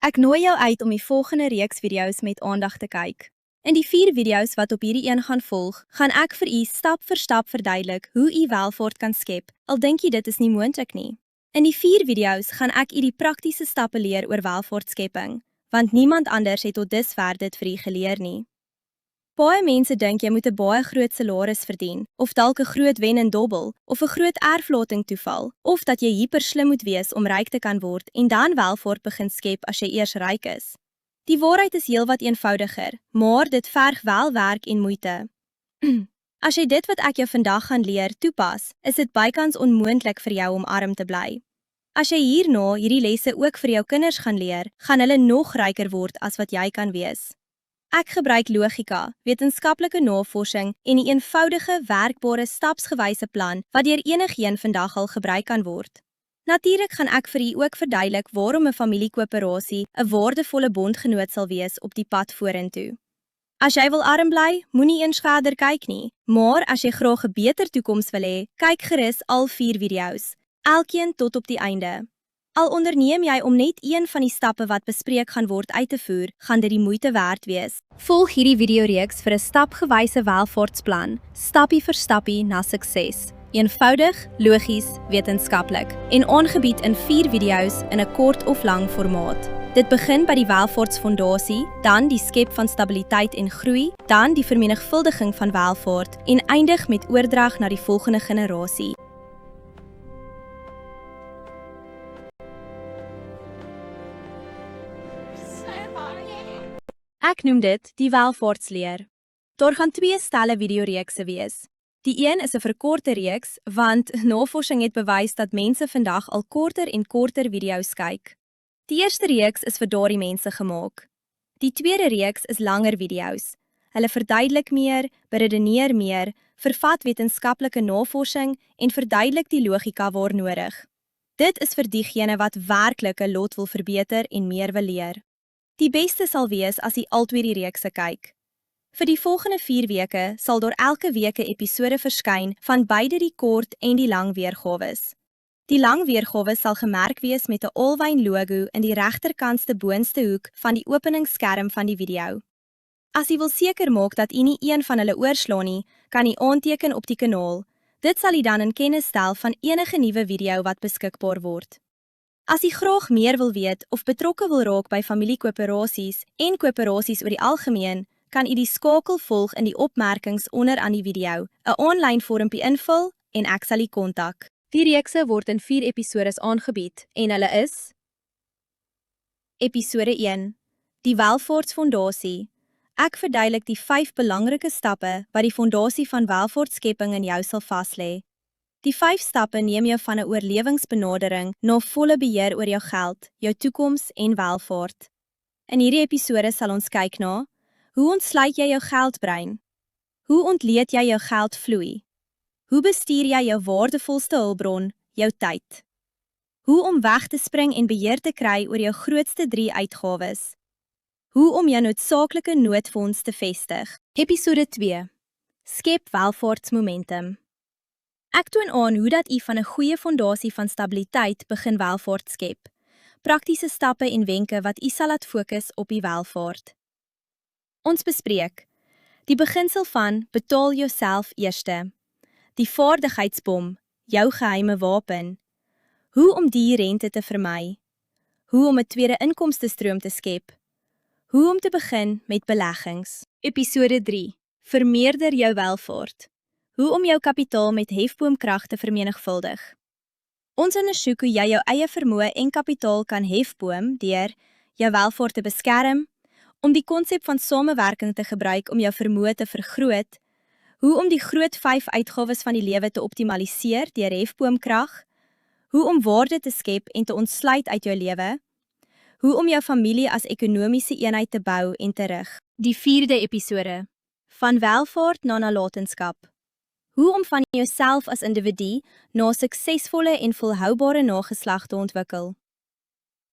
Ek nooi jou uit om die volgende reeks video's met aandag te kyk. In die 4 video's wat op hierdie een gaan volg, gaan ek vir u stap vir stap verduidelik hoe u welvaart kan skep, al dink jy dit is nie moontlik nie. In die 4 video's gaan ek u die praktiese stappe leer oor welvaartskepping, want niemand anders het tot dusver dit vir u geleer nie. Baie mense dink jy moet 'n baie groot salaris verdien, of dalk 'n groot wen en dobbel, of 'n groot erflating toeval, of dat jy hyperslim moet wees om ryk te kan word en dan welvaart begin skep as jy eers ryk is. Die waarheid is heelwat eenvoudiger, maar dit verg wel werk en moeite. As jy dit wat ek jou vandag gaan leer toepas, is dit bykans onmoontlik vir jou om arm te bly. As jy hierna hierdie lesse ook vir jou kinders gaan leer, gaan hulle nog ryker word as wat jy kan wees. Ek gebruik logika, wetenskaplike navorsing en 'n eenvoudige, werkbare stapsgewyse plan wat deur enigiemand vandag al gebruik kan word. Natuurlik gaan ek vir u ook verduidelik waarom 'n familiekoöperasie 'n waardevolle bondgenoot sal wees op die pad vorentoe. As jy wil arm bly, moenie eens verder kyk nie, maar as jy graag 'n beter toekoms wil hê, kyk gerus al 4 video's, elkeen tot op die einde. Al onderneem jy om net een van die stappe wat bespreek gaan word uit te voer, gaan dit die moeite werd wees. Volg hierdie videoreeks vir 'n stapgewyse welvaartsplan, stappie vir stappie na sukses. Eenvoudig, logies, wetenskaplik en aangebied in 4 video's in 'n kort of lang formaat. Dit begin by die welvaartsfondasie, dan die skep van stabiliteit en groei, dan die vermenigvuldiging van welvaart en eindig met oordrag na die volgende generasie. Ek noem dit die welvaartsleer. Daar gaan 2 stelle videoreekse wees. Die een is 'n verkorte reeks, want navorsing het bewys dat mense vandag al korter en korter video's kyk. Die eerste reeks is vir daardie mense gemaak. Die tweede reeks is langer video's. Hulle verduidelik meer, beredeneer meer, vervat wetenskaplike navorsing en verduidelik die logika waar nodig. Dit is vir diegene wat werklik 'n lot wil verbeter en meer wil leer. Die beste sal wees as jy altyd die reekse kyk. Vir die volgende 4 weke sal daar elke week 'n episode verskyn van beide die kort en die lang weergawes. Die lang weergawe sal gemerk wees met 'n olwyn logo in die regterkantste boonste hoek van die openingsskerm van die video. As jy wil seker maak dat jy nie een van hulle oorslaan nie, kan jy aanteken op die kanaal. Dit sal jy dan in kennis stel van enige nuwe video wat beskikbaar word. As jy graag meer wil weet of betrokke wil raak by familiekoöperasies en koöperasies oor die algemeen, kan jy die skakel volg in die opmerkings onder aan die video, 'n aanlyn vormpie invul en ek sal jy kontak. Die reekse word in 4 episodes aangebied en hulle is: Episode 1: Die welvaartsfondasie. Ek verduidelik die 5 belangrike stappe wat die fondasie van welvaartskepping in jou sal vaslê. Die 5 stappe neem jou van 'n oorlewingsbenadering na volle beheer oor jou geld, jou toekoms en welvaart. In hierdie episode sal ons kyk na: hoe ontsluit jy jou geldbrein? Hoe ontleed jy jou geldvloei? Hoe bestuur jy jou waardevolste hulpbron, jou tyd? Hoe om weg te spring en beheer te kry oor jou grootste 3 uitgawes? Hoe om jou noodsaaklike noodfonds te vestig? Episode 2: Skep welvaartsmomentum. Ek toon aan hoe dat u van 'n goeie fondasie van stabiliteit begin welvaart skep. Praktiese stappe en wenke wat u sal laat fokus op u welvaart. Ons bespreek die beginsel van betaal jouself eerste, die vaardigheidsbom, jou geheime wapen, hoe om die rente te vermy, hoe om 'n tweede inkomstestroom te skep, hoe om te begin met beleggings. Episode 3: Vermeerder jou welvaart. Hoe om jou kapitaal met hefboomkrag te vermenigvuldig. Ons ondersoek hoe jy jou eie vermoë en kapitaal kan hefboom deur jou welvaart te beskerm, om die konsep van samewerking te gebruik om jou vermoë te vergroot, hoe om die groot 5 uitgawes van die lewe te optimaliseer deur hefboomkrag, hoe om waarde te skep en te ontsluit uit jou lewe, hoe om jou familie as ekonomiese eenheid te bou en te rig. Die 4de episode: Van welvaart na nalatenskap. Hoe om van jouself as individu na suksesvolle en volhoubare nageslag te ontwikkel.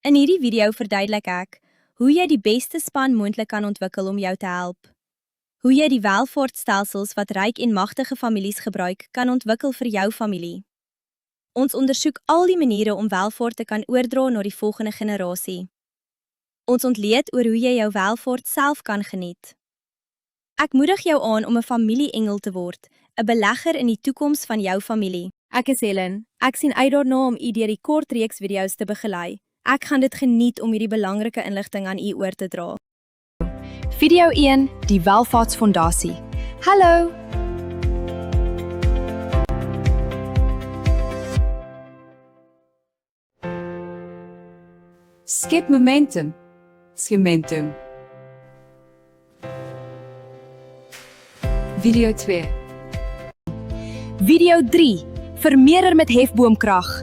In hierdie video verduidelik ek hoe jy die beste span moontlik kan ontwikkel om jou te help. Hoe jy die welvaartstelsels wat ryk en magtige families gebruik kan ontwikkel vir jou familie. Ons ondersoek al die maniere om welvaart te kan oordra na die volgende generasie. Ons ontleed oor hoe jy jou welvaart self kan geniet. Ek moedig jou aan om 'n familieengel te word, 'n belegger in die toekoms van jou familie. Ek is Helen. Ek sien uit daarna om u deur die kort reeks video's te begelei. Ek gaan dit geniet om hierdie belangrike inligting aan u oor te dra. Video 1: Die Welvaartsfondasie. Hallo. Skep momentum. Schementum. Video 2. Video 3: Vermeerder met hefboomkrag.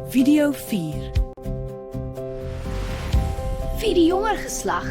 Video 4. Vir die jonger geslag